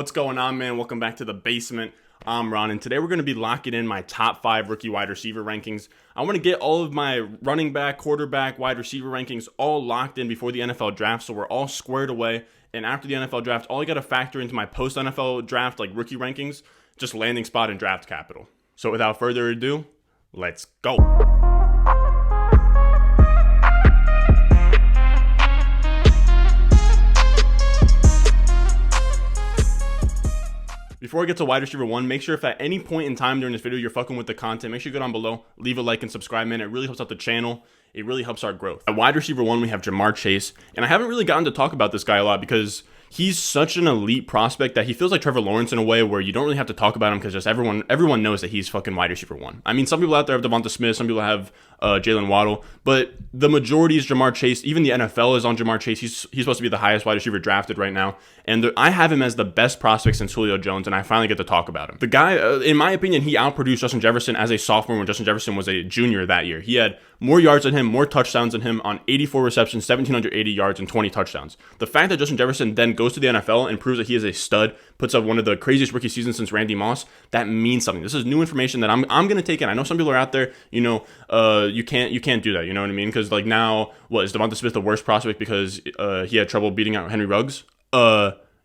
What's going on, man? Welcome back to the basement. I'm Ron, and today we're going to be locking in my top 5 rookie wide receiver rankings. I want to get all of my running back, quarterback, wide receiver rankings all locked in before the NFL draft, so we're all squared away. And after the NFL draft, all I got to factor into my post-NFL draft, like rookie rankings, just landing spot and draft capital. So without further ado, let's go. Before I get to wide receiver 1, make sure if at any point in time during this video you're fucking with the content, make sure you go down below, leave a like and subscribe, man. It really helps out the channel. It really helps our growth. At wide receiver 1, we have Ja'Marr Chase, and I haven't really gotten to talk about this guy a lot because he's such an elite prospect that he feels like Trevor Lawrence in a way where you don't really have to talk about him because just everyone knows that he's fucking wide receiver 1. I mean, some people out there have Devonta Smith, some people have Jalen Waddle, but the majority is Ja'Marr Chase. Even the NFL is on Ja'Marr Chase. He's supposed to be the highest wide receiver drafted right now, and I have him as the best prospect since Julio Jones, and I finally get to talk about him. The guy, in my opinion, he outproduced Justin Jefferson as a sophomore when Justin Jefferson was a junior that year. He had more yards than him, more touchdowns than him on 84 receptions, 1,780 yards, and 20 touchdowns. The fact that Justin Jefferson then goes to the NFL and proves that he is a stud, puts up one of the craziest rookie seasons since Randy Moss, that means something. This is new information that I'm going to take in. I know some people are out there, you can't do that, you know what I mean? Because like now, what, is Devonta Smith the worst prospect because he had trouble beating out Henry Ruggs?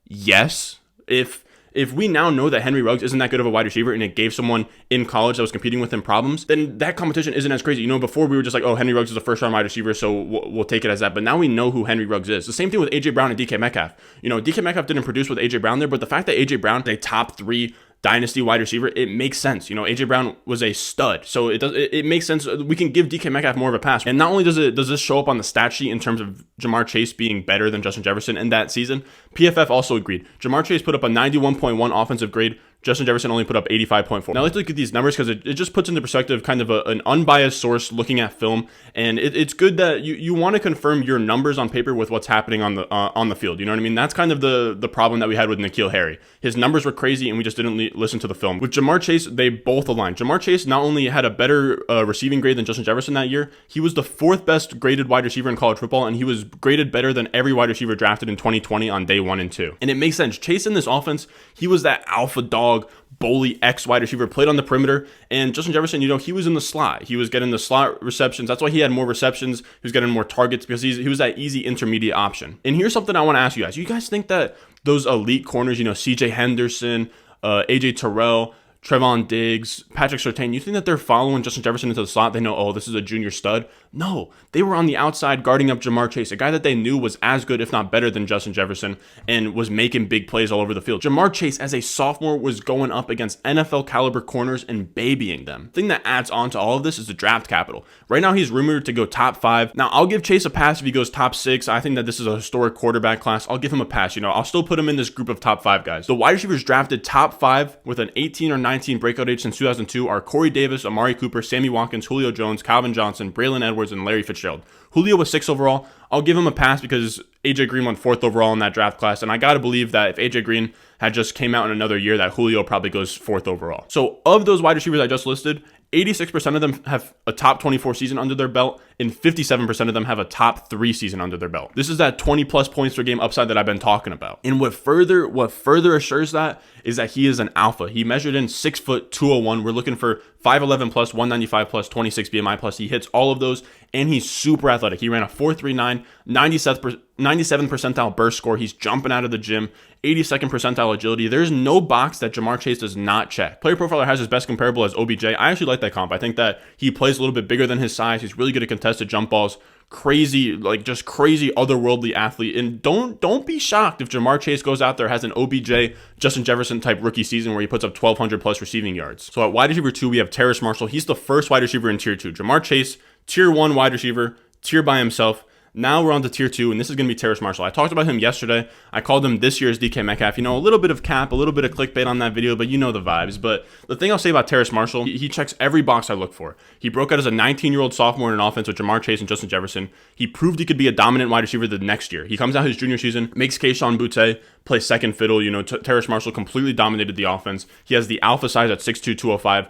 Yes. If we now know that Henry Ruggs isn't that good of a wide receiver and it gave someone in college that was competing with him problems, then that competition isn't as crazy. You know, before we were just like, oh, Henry Ruggs is a first-round wide receiver, so we'll take it as that. But now we know who Henry Ruggs is. The same thing with A.J. Brown and DK Metcalf. You know, DK Metcalf didn't produce with A.J. Brown there, but the fact that A.J. Brown is a top 3 dynasty wide receiver, it makes sense. You know, A.J. Brown was a stud, so it makes sense. We can give DK Metcalf more of a pass. And not only does this show up on the stat sheet in terms of Ja'Marr Chase being better than Justin Jefferson in that season, PFF also agreed. Ja'Marr Chase put up a 91.1 offensive grade. Justin Jefferson only put up 85.4. Now let's look at these numbers because it just puts into perspective kind of an unbiased source looking at film, and it's good that you want to confirm your numbers on paper with what's happening on the field. You know what I mean? That's kind of the problem that we had with N'Keal Harry. His numbers were crazy, and we just didn't listen to the film. With Ja'Marr Chase, they both aligned. Ja'Marr Chase not only had a better receiving grade than Justin Jefferson that year, he was the 4th best graded wide receiver in college football, and he was graded better than every wide receiver drafted in 2020 on day 1 and 2. And it makes sense. Chase in this offense, he was that alpha dog, bully X wide receiver, played on the perimeter, and Justin Jefferson, you know, he was in the slot. He was getting the slot receptions. That's why he had more receptions. He was getting more targets because he was that easy intermediate option. And here's something I want to ask you guys. You guys think that those elite corners, you know, CJ Henderson, AJ Terrell, Trevon Diggs, Patrick Surtain, you think that they're following Justin Jefferson into the slot? They know, oh, this is a junior stud. No, they were on the outside guarding up Ja'Marr Chase, a guy that they knew was as good, if not better than Justin Jefferson, and was making big plays all over the field. Ja'Marr Chase, as a sophomore, was going up against NFL caliber corners and babying them. The thing that adds on to all of this is the draft capital. Right now, he's rumored to go top 5. Now, I'll give Chase a pass if he goes top 6. I think that this is a historic quarterback class. I'll give him a pass. You know, I'll still put him in this group of top 5 guys. The wide receivers drafted top 5 with an 18 or 19 breakout age since 2002 are Corey Davis, Amari Cooper, Sammy Watkins, Julio Jones, Calvin Johnson, Braylon Edwards, and Larry Fitzgerald. Julio was 6 overall. I'll give him a pass because AJ Green went 4th overall in that draft class, and I gotta believe that if AJ Green had just came out in another year, that Julio probably goes 4th overall. So of those wide receivers I just listed, 86% of them have a top 24 season under their belt, and 57% of them have a top 3 season under their belt. This is that 20 plus points per game upside that I've been talking about. And what further assures that is that he is an alpha. He measured in 6 foot 201. We're looking for 5'11 plus, 195 plus, 26 BMI plus. He hits all of those, and he's super athletic. He ran a 4.39, 97th percentile burst score. He's jumping out of the gym, 82nd percentile agility. There's no box that Ja'Marr Chase does not check. Player Profiler has his best comparable as OBJ. I actually like that comp. I think that he plays a little bit bigger than his size. He's really good at contested jump balls. Crazy, like just crazy otherworldly athlete. And don't be shocked if Ja'Marr Chase goes out there, has an OBJ, Justin Jefferson type rookie season where he puts up 1,200 plus receiving yards. So at wide receiver 2, we have Terrace Marshall. He's the first wide receiver in tier 2. Ja'Marr Chase, tier 1 wide receiver, tier by himself. Now we're on to tier 2, and this is going to be Terrace Marshall. I talked about him yesterday. I called him this year's DK Metcalf. You know, a little bit of cap, a little bit of clickbait on that video, but you know the vibes. But the thing I'll say about Terrace Marshall, he checks every box I look for. He broke out as a 19-year-old sophomore in an offense with Ja'Marr Chase and Justin Jefferson. He proved he could be a dominant wide receiver the next year. He comes out his junior season, makes Kayshon Boutte play second fiddle. You know, Terrace Marshall completely dominated the offense. He has the alpha size at 6'2", 205,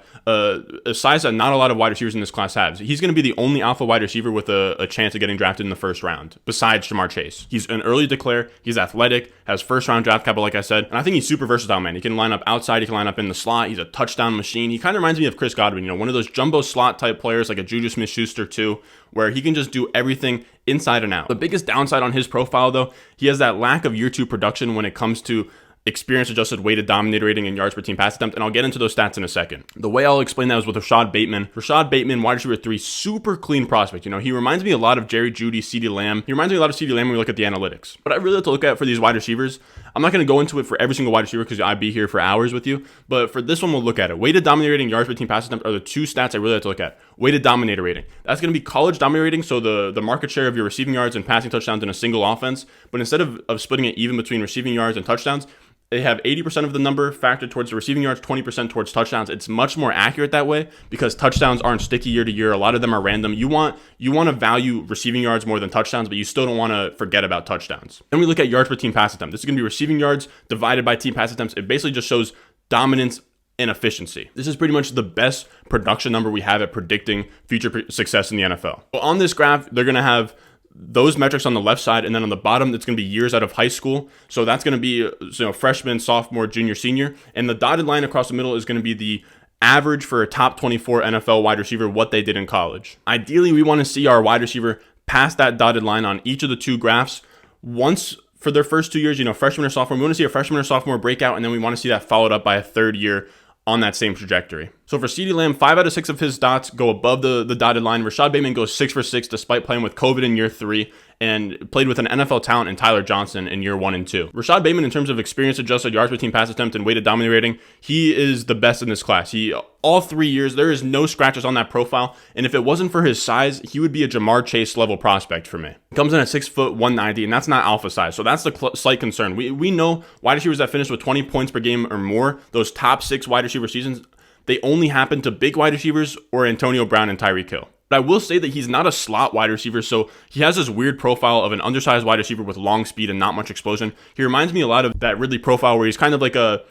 a size that not a lot of wide receivers in this class have. He's going to be the only alpha wide receiver with a chance of getting drafted in the first first round, besides Ja'Marr Chase. He's an early declare. He's athletic, has first round draft capital, like I said. And I think he's super versatile, man. He can line up outside. He can line up in the slot. He's a touchdown machine. He kind of reminds me of Chris Godwin, one of those jumbo slot type players like a Juju Smith-Schuster too, where he can just do everything inside and out. The biggest downside on his profile, though, he has that lack of year 2 production when it comes to experience adjusted weighted dominator rating and yards per team pass attempt, and I'll get into those stats in a second. The way I'll explain that is with Rashad Bateman. Rashad Bateman, wide receiver 3, super clean prospect. He reminds me a lot of Jerry Jeudy, CeeDee Lamb. He reminds me a lot of CeeDee Lamb when we look at the analytics. But I really have to look at for these wide receivers. I'm not going to go into it for every single wide receiver because I'd be here for hours with you. But for this one, we'll look at it. Weighted dominator rating, yards per team pass attempt are the 2 stats I really have to look at. Weighted dominator rating. That's going to be college dominator rating, so the market share of your receiving yards and passing touchdowns in a single offense. But instead of splitting it even between receiving yards and touchdowns, they have 80% of the number factored towards the receiving yards, 20% towards touchdowns. It's much more accurate that way because touchdowns aren't sticky year to year. A lot of them are random. You want to value receiving yards more than touchdowns, but you still don't want to forget about touchdowns. Then we look at yards per team pass attempt. This is going to be receiving yards divided by team pass attempts. It basically just shows dominance and efficiency. This is pretty much the best production number we have at predicting future success in the NFL. Well, on this graph, they're going to have those metrics on the left side, and then on the bottom, it's going to be years out of high school. So that's going to be freshman, sophomore, junior, senior. And the dotted line across the middle is going to be the average for a top 24 NFL wide receiver, what they did in college. Ideally, we want to see our wide receiver pass that dotted line on each of the 2 graphs once for their first 2 years, freshman or sophomore. We want to see a freshman or sophomore breakout, and then we want to see that followed up by a 3rd year on that same trajectory. So for CeeDee Lamb, 5 out of 6 of his dots go above the dotted line. Rashad Bateman goes 6 for 6 despite playing with COVID in year 3 and played with an NFL talent in Tyler Johnson in year 1 and 2. Rashad Bateman, in terms of experience adjusted yards per team pass attempt and weighted dominator rating, he is the best in this class. All 3 years, there is no scratches on that profile. And if it wasn't for his size, he would be a Ja'Marr Chase level prospect for me. He comes in at 6 foot 190, and that's not alpha size. So that's the slight concern. We know wide receivers that finish with 20 points per game or more, those top 6 wide receiver seasons, they only happen to big wide receivers or Antonio Brown and Tyreek Hill. But I will say that he's not a slot wide receiver, so he has this weird profile of an undersized wide receiver with long speed and not much explosion. He reminds me a lot of that Ridley profile where he's kind of like a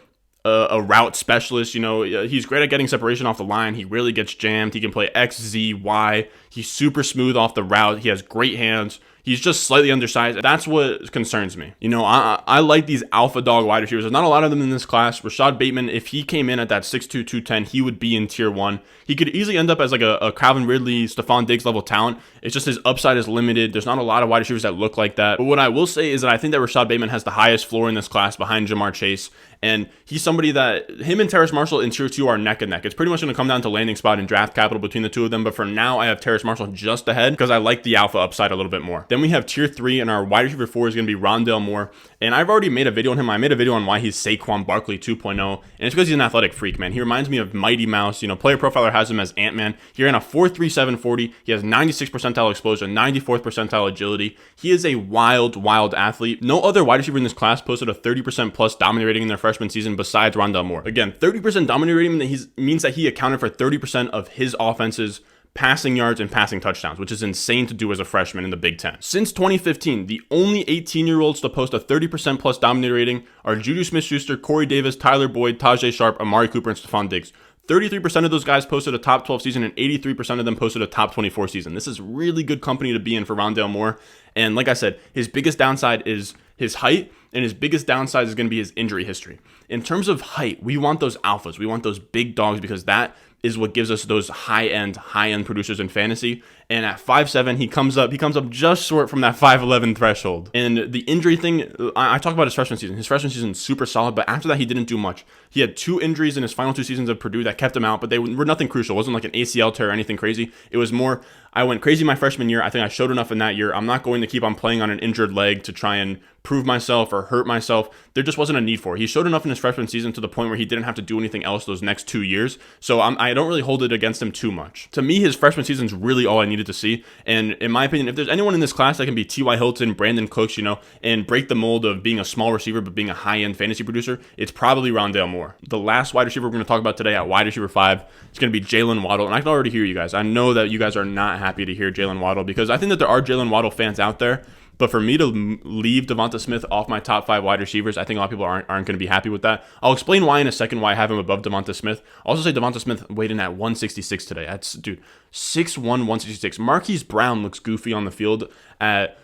route specialist. He's great at getting separation off the line. He really gets jammed. He can play X, Z, Y. He's super smooth off the route. He has great hands. He's just slightly undersized. That's what concerns me. I like these alpha dog wide receivers. There's not a lot of them in this class. Rashad Bateman, if he came in at that 6'2", 210, he would be in tier 1. He could easily end up as like a Calvin Ridley, Stephon Diggs level talent. It's just his upside is limited. There's not a lot of wide receivers that look like that. But what I will say is that I think that Rashad Bateman has the highest floor in this class behind Ja'Marr Chase. And he's somebody that him and Terrace Marshall in tier 2 are neck and neck. It's pretty much going to come down to landing spot and draft capital between the 2 of them. But for now, I have Terrace Marshall just ahead because I like the alpha upside a little bit more. Then we have tier 3, and our wide receiver 4 is going to be Rondale Moore. And I've already made a video on him. I made a video on why he's Saquon Barkley 2.0. And it's because he's an athletic freak, man. He reminds me of Mighty Mouse. Player Profiler has him as Ant-Man. He ran a 4.37 40. He has 96th percentile explosion, 94th percentile agility. He is a wild, wild athlete. No other wide receiver in this class posted a 30% plus dominant rating in their freshman season besides Rondale Moore. Again, 30% dominant rating means that he accounted for 30% of his offense's passing yards and passing touchdowns, which is insane to do as a freshman in the Big Ten. Since 2015, the only 18-year-olds to post a 30% plus dominator rating are Juju Smith-Schuster, Corey Davis, Tyler Boyd, Tajay Sharp, Amari Cooper, and Stephon Diggs. 33% of those guys posted a top 12 season, and 83% of them posted a top 24 season. This is really good company to be in for Rondale Moore. And like I said, his biggest downside is his height, and his biggest downside is going to be his injury history. In terms of height, we want those alphas. We want those big dogs because that is what gives us those high-end producers in fantasy. And at 5'7", he comes up just short from that 5'11" threshold. And the injury thing, I talk about his freshman season. His freshman season is super solid, but after that, he didn't do much. He had 2 injuries in his final 2 seasons of Purdue that kept him out, but they were nothing crucial. It wasn't like an ACL tear or anything crazy. It was more, I went crazy my freshman year. I think I showed enough in that year. I'm not going to keep on playing on an injured leg to try and prove myself or hurt myself. There just wasn't a need for it. He showed enough in his freshman season to the point where he didn't have to do anything else those next 2 years. So I don't really hold it against him too much. To me, his freshman season is really all I needed to see. And in my opinion, if there's anyone in this class that can be T.Y. Hilton, Brandon Cooks, and break the mold of being a small receiver but being a high-end fantasy producer, it's probably Rondale Moore. The last wide receiver we're going to talk about today at wide receiver 5 is going to be Jalen Waddle. And I can already hear you guys. I know that you guys are not happy to hear Jalen Waddle because I think that there are Jalen Waddle fans out there. But for me to leave Devonta Smith off my top 5 wide receivers, I think a lot of people aren't going to be happy with that. I'll explain why in a second, why I have him above Devonta Smith. I'll also say Devonta Smith weighed in at 166 today. That's, 6'1", 166. Marquise Brown looks goofy on the field at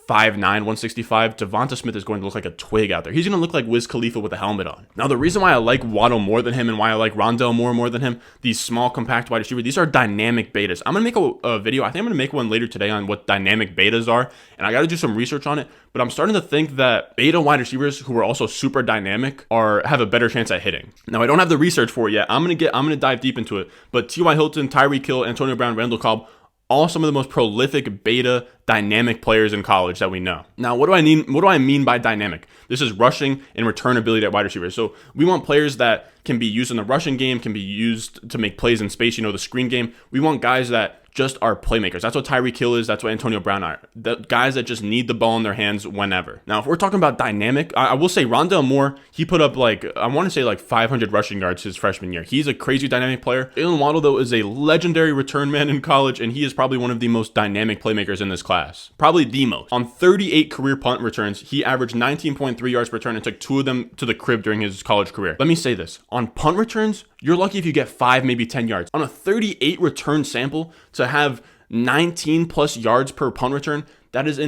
5'9", 165, Devonta Smith is going to look like a twig out there. He's going to look like Wiz Khalifa with a helmet on. Now, the reason why I like Waddle more than him and why I like Rondale Moore more than him, these small, compact wide receivers, these are dynamic betas. I'm going to make a video. I think I'm going to make one later today on what dynamic betas are, and I got to do some research on it, but I'm starting to think that beta wide receivers who are also super dynamic have a better chance at hitting. Now, I don't have the research for it yet. I'm going to dive deep into it, but T.Y. Hilton, Tyreek Hill, Antonio Brown, Randall Cobb, all some of the most prolific beta dynamic players in college that we know. Now, what do I mean by dynamic? This is rushing and return ability at wide receivers. So we want players that can be used in the rushing game, can be used to make plays in space, the screen game. We want guys that just are playmakers. That's what Tyreek Hill is. That's what Antonio Brown are. The guys that just need the ball in their hands whenever. Now, if we're talking about dynamic, I will say Rondale Moore, he put up 500 rushing yards his freshman year. He's a crazy dynamic player. Jalen Waddle, though, is a legendary return man in college, and he is probably one of the most dynamic playmakers in this class. Probably the most. On 38 career punt returns, he averaged 19.3 yards per return and took 2 of them to the crib during his college career. Let me say this. On punt returns, you're lucky if you get 5, maybe 10 yards. On a 38 return sample, to have 19 plus yards per punt return, that is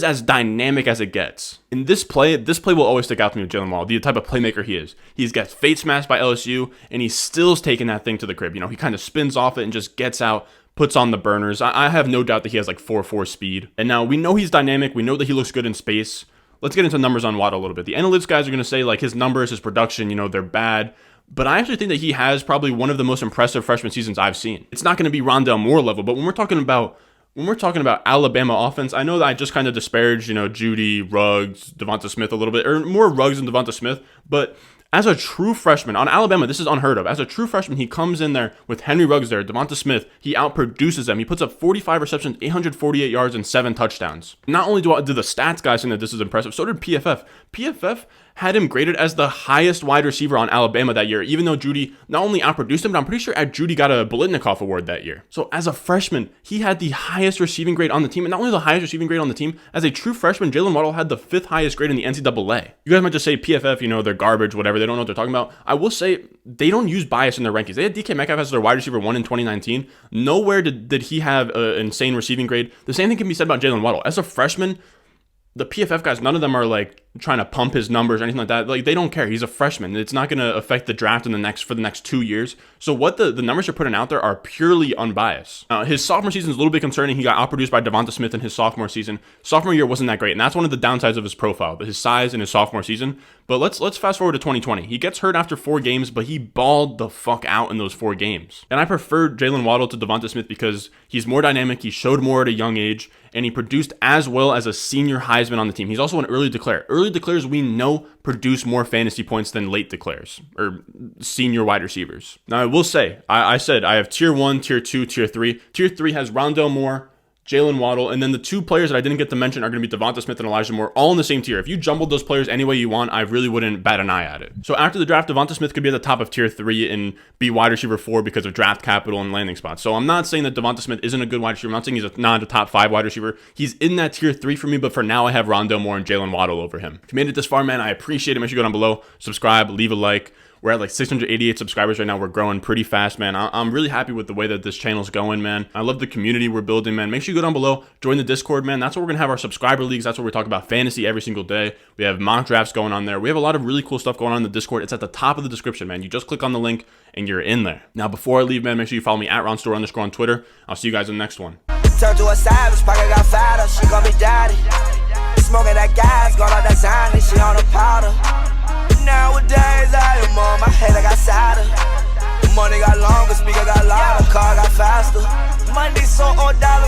as dynamic as it gets. In this play will always stick out to me with Jalen Waddle, the type of playmaker he is. He's got face masked by LSU, and he's still taking that thing to the crib. He kind of spins off it and just gets out, puts on the burners. I have no doubt that he has 4.4 speed. And now we know he's dynamic. We know that he looks good in space. Let's get into numbers on Waddle a little bit. The analytics guys are going to say his numbers, his production, they're bad. But I actually think that he has probably one of the most impressive freshman seasons I've seen. It's not going to be Rondale Moore level, but when we're talking about Alabama offense, I know that I just kind of disparaged, Judy, Ruggs, Devonta Smith a little bit, or more Ruggs than Devonta Smith, but as a true freshman, on Alabama, this is unheard of. As a true freshman, he comes in there with Henry Ruggs there, Devonta Smith. He outproduces them. He puts up 45 receptions, 848 yards, and 7 touchdowns. Not only do the stats guys think that this is impressive, so did PFF. PFF had him graded as the highest wide receiver on Alabama that year, even though Judy not only outproduced him, but I'm pretty sure Judy got a Biletnikoff award that year. So as a freshman, he had the highest receiving grade on the team, and not only the highest receiving grade on the team, as a true freshman, Jalen Waddle had the 5th highest grade in the NCAA. You guys might just say PFF, they're garbage, whatever, they don't know what they're talking about. I will say they don't use bias in their rankings. They had DK Metcalf as their wide receiver 1 in 2019. Nowhere did he have an insane receiving grade. The same thing can be said about Jalen Waddle. As a freshman, the PFF guys, none of them are trying to pump his numbers or anything like that. They don't care. He's a freshman. It's not going to affect the draft for the next 2 years. So what the numbers you're putting out there are purely unbiased. His sophomore season is a little bit concerning. He got outproduced by Devonta Smith in his sophomore season. Sophomore year wasn't that great, and that's one of the downsides of his profile, his size in his sophomore season. But let's fast forward to 2020. He gets hurt after 4 games, but he balled the fuck out in those 4 games. And I preferred Jalen Waddle to Devonta Smith because he's more dynamic. He showed more at a young age, and he produced as well as a senior Heisman on the team. He's also an early declare. Early declares, we know, produce more fantasy points than late declares or senior wide receivers. Now, I will say, I said I have tier 1, tier 2, tier 3. Tier 3 has Rondale Moore, Jalen Waddle, and then the 2 players that I didn't get to mention are going to be Devonta Smith and Elijah Moore, all in the same tier. If you jumbled those players any way you want, I really wouldn't bat an eye at it. So after the draft, Devonta Smith could be at the top of tier 3 and be wide receiver 4 because of draft capital and landing spots. So I'm not saying that Devonta Smith isn't a good wide receiver. I'm not saying he's not a top 5 wide receiver. He's in that tier 3 for me, but for now I have Rondale Moore and Jalen Waddle over him. If you made it this far, man, I appreciate it. Make sure you go down below, subscribe, leave a like. We're at 688 subscribers right now. We're growing pretty fast, man. I'm really happy with the way that this channel's going, man. I love the community we're building, man. Make sure you go down below, join the Discord, man. That's where we're going to have our subscriber leagues. That's where we talk about fantasy every single day. We have mock drafts going on there. We have a lot of really cool stuff going on in the Discord. It's at the top of the description, man. You just click on the link and you're in there. Now, before I leave, man, make sure you follow me at RonStore_ on Twitter. I'll see you guys in the next one. Turned to a savage, pocket got fatter. She call me daddy. Smoking that gas, going on that Zany. She on the powder. Nowadays I am on my head, I got sadder. Money got longer, speaker got louder, car got faster. Money so old dollars.